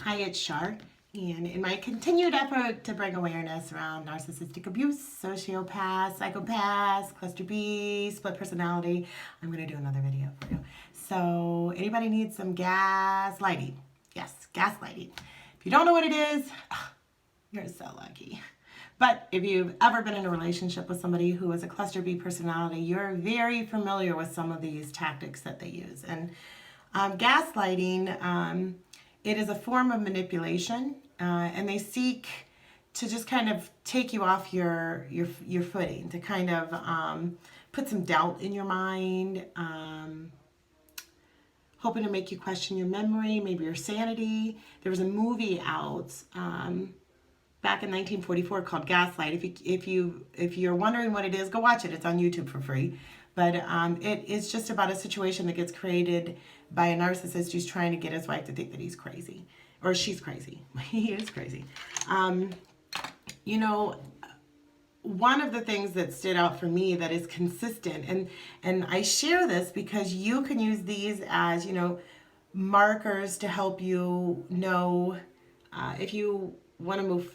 Hi, it's Char, and in my continued effort to bring awareness around narcissistic abuse, sociopaths, psychopaths, cluster B, split personality, I'm going to do another video for you. So, anybody needs some gaslighting? Yes, gaslighting. If you don't know what it is, you're so lucky. But if you've ever been in a relationship with somebody who is a cluster B personality, you're very familiar with some of these tactics that they use. And gaslighting, it is a form of manipulation, and they seek to just kind of take you off your footing, to kind of put some doubt in your mind, hoping to make you question your memory, maybe your sanity. There was a movie out back in 1944 called Gaslight. If you're wondering what it is, go watch it. It's on YouTube for free. But it is just about a situation that gets created by a narcissist who's trying to get his wife to think that he's crazy. Or she's crazy. He is crazy. You know, one of the things that stood out for me that is consistent, and I share this because you can use these as, you know, markers to help you know if you want to move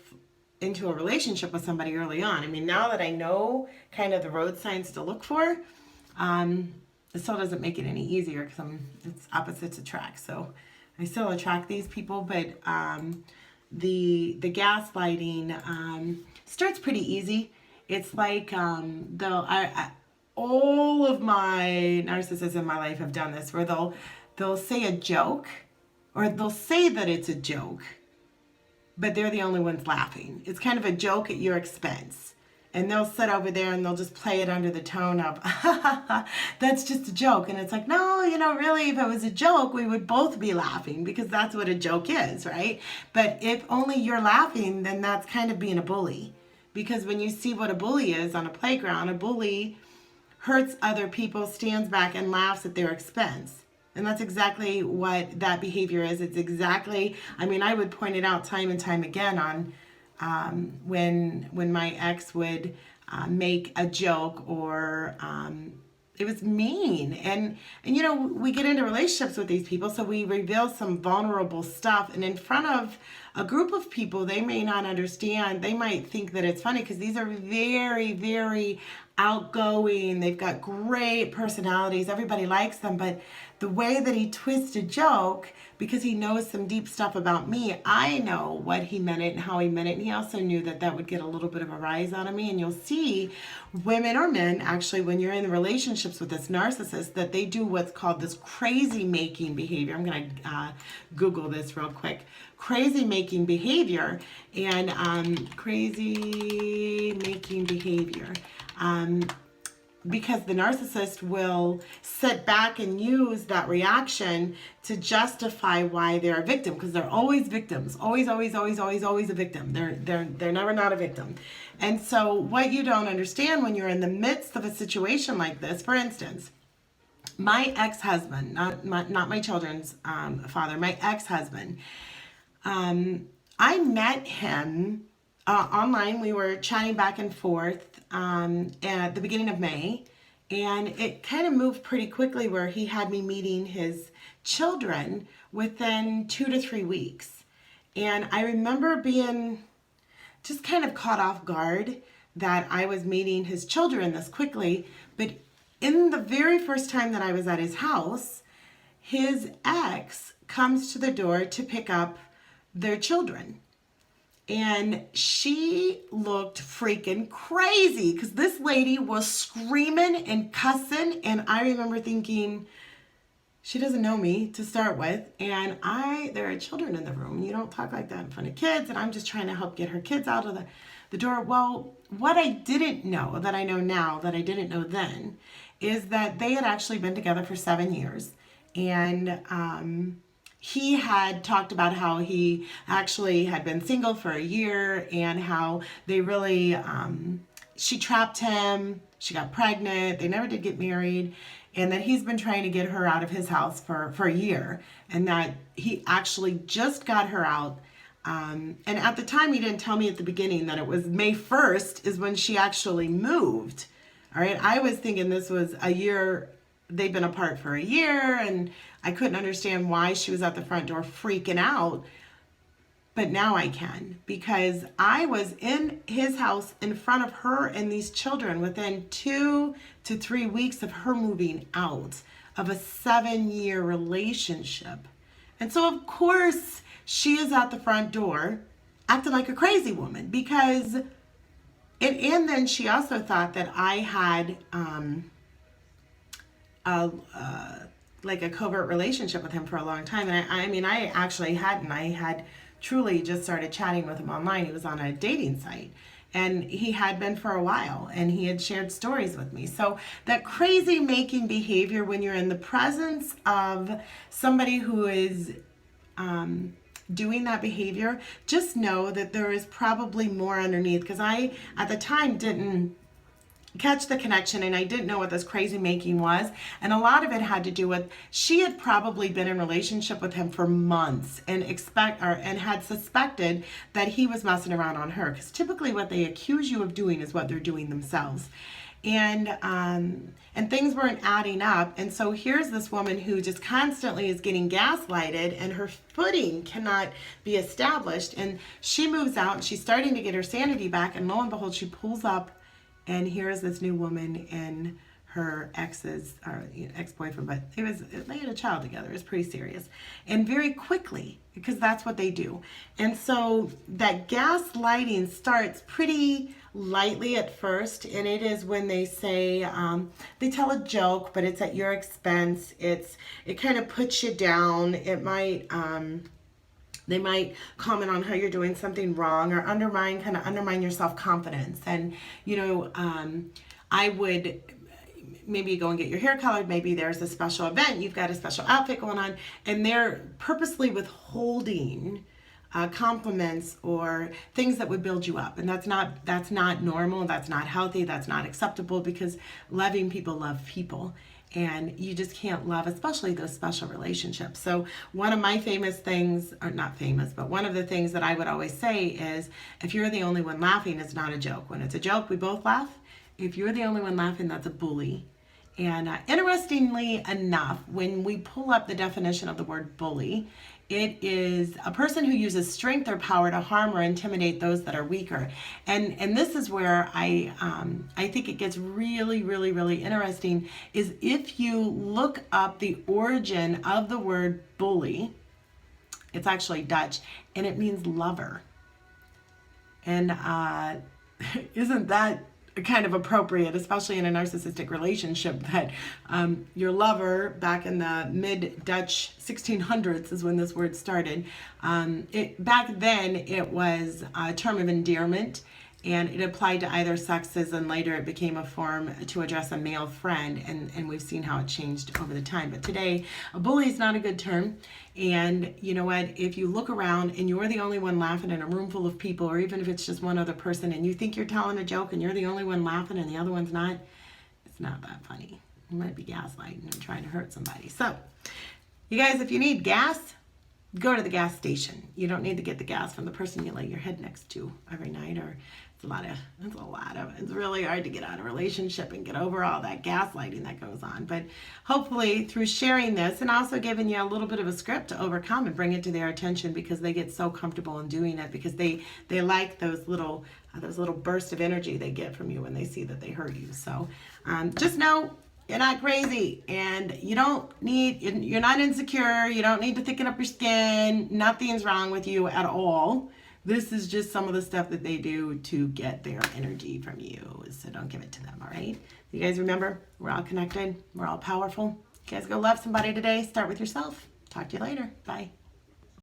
into a relationship with somebody early on. I mean, now that I know kind of the road signs to look for, it still doesn't make it any easier because it's opposites attract. So I still attract these people, but the gaslighting starts pretty easy. It's like all of my narcissists in my life have done this, where they'll say a joke, or they'll say that it's a joke, but they're the only ones laughing. It's kind of a joke at your expense. And they'll sit over there and they'll just play it under the tone of, that's just a joke. And it's like, no, you know, really, if it was a joke, we would both be laughing, because that's what a joke is, right? But if only you're laughing, then that's kind of being a bully. Because when you see what a bully is on a playground, a bully hurts other people, stands back and laughs at their expense. And that's exactly what that behavior is. It's exactly, I mean, I would point it out time and time again on when my ex would make a joke, or it was mean. And you know, we get into relationships with these people, so we reveal some vulnerable stuff, and in front of a group of people, they may not understand. They might think that it's funny because these are very, very outgoing. They've got great personalities. Everybody likes them. But the way that he twists a joke, because he knows some deep stuff about me, I know what he meant it and how he meant it. And he also knew that that would get a little bit of a rise out of me. And you'll see women or men, actually, when you're in relationships with this narcissist, that they do what's called this crazy making behavior. I'm going to Google this real quick. Crazy making behavior. And crazy making behavior. Because the narcissist will sit back and use that reaction to justify why they're a victim, because they're always victims, always a victim. They're never not a victim. And so what you don't understand when you're in the midst of a situation like this, for instance, my ex-husband, not my children's father, my ex-husband, I met him online. We were chatting back and forth at the beginning of May, and it kind of moved pretty quickly where he had me meeting his children within 2 to 3 weeks. And I remember being just kind of caught off guard that I was meeting his children this quickly. But in the very first time that I was at his house, his ex comes to the door to pick up their children. And she looked freaking crazy, because this lady was screaming and cussing. And I remember thinking, she doesn't know me to start with. And there are children in the room. You don't talk like that in front of kids. And I'm just trying to help get her kids out of the door. Well, what I didn't know, that I know now, that I didn't know then, is that they had actually been together for 7 years. And he had talked about how he actually had been single for a year, and how they really, she trapped him, she got pregnant, they never did get married, and that he's been trying to get her out of his house for a year, and that he actually just got her out. And at the time, he didn't tell me at the beginning that it was May 1st is when she actually moved. All right, I was thinking this was a year. They'd been apart for a year, and I couldn't understand why she was at the front door freaking out. but now I can, because I was in his house in front of her and these children within 2 to 3 weeks of her moving out of a 7-year relationship. And so of course she is at the front door acting like a crazy woman, because and then she also thought that I had like a covert relationship with him for a long time. And I mean, I actually hadn't. I had truly just started chatting with him online. He was on a dating site, and he had been for a while, and he had shared stories with me. So that crazy making behavior when you're in the presence of somebody who is doing that behavior, just know that there is probably more underneath, because I at the time didn't catch the connection, and I didn't know what this crazy making was. And a lot of it had to do with, she had probably been in relationship with him for months and had suspected that he was messing around on her, because typically what they accuse you of doing is what they're doing themselves. And things weren't adding up. And so here's this woman who just constantly is getting gaslighted, and her footing cannot be established. And she moves out, and she's starting to get her sanity back, and lo and behold, she pulls up, and here's this new woman and her ex-boyfriend, but they had a child together. It was pretty serious. And very quickly, because that's what they do. And so that gaslighting starts pretty lightly at first, and it is when they say, they tell a joke, but it's at your expense. It kind of puts you down. It might, they might comment on how you're doing something wrong, or undermine your self-confidence. And, I would maybe go and get your hair colored. Maybe there's a special event. You've got a special outfit going on, and they're purposely withholding compliments or things that would build you up. And that's not normal. That's not healthy. That's not acceptable, because loving people love people. And you just can't love, especially those special relationships. So one of my famous things, or not famous, but one of the things that I would always say is, if you're the only one laughing, it's not a joke. When it's a joke, we both laugh. If you're the only one laughing, that's a bully. And interestingly enough, when we pull up the definition of the word bully, it is a person who uses strength or power to harm or intimidate those that are weaker. And this is where I think it gets really, really, really interesting, is if you look up the origin of the word bully, it's actually Dutch, and it means lover. And isn't that kind of appropriate, especially in a narcissistic relationship, that your lover, back in the mid-Dutch 1600s is when this word started. Back then it was a term of endearment, and it applied to either sexes, and later it became a form to address a male friend, and we've seen how it changed over the time. But today, a bully is not a good term. And you know what, if you look around and you're the only one laughing in a room full of people, or even if it's just one other person, and you think you're telling a joke and you're the only one laughing and the other one's not, it's not that funny. You might be gaslighting and trying to hurt somebody. So you guys, if you need gas, go to the gas station. You don't need to get the gas from the person you lay your head next to every night, or it's really hard to get out of a relationship and get over all that gaslighting that goes on. But hopefully through sharing this, and also giving you a little bit of a script to overcome and bring it to their attention, because they get so comfortable in doing it, because they like those little bursts of energy they get from you when they see that they hurt you. So just know you're not crazy, and you're not insecure. You don't need to thicken up your skin. Nothing's wrong with you at all. This is just some of the stuff that they do to get their energy from you. So don't give it to them, all right? You guys remember, we're all connected. We're all powerful. You guys go love somebody today. Start with yourself. Talk to you later. Bye.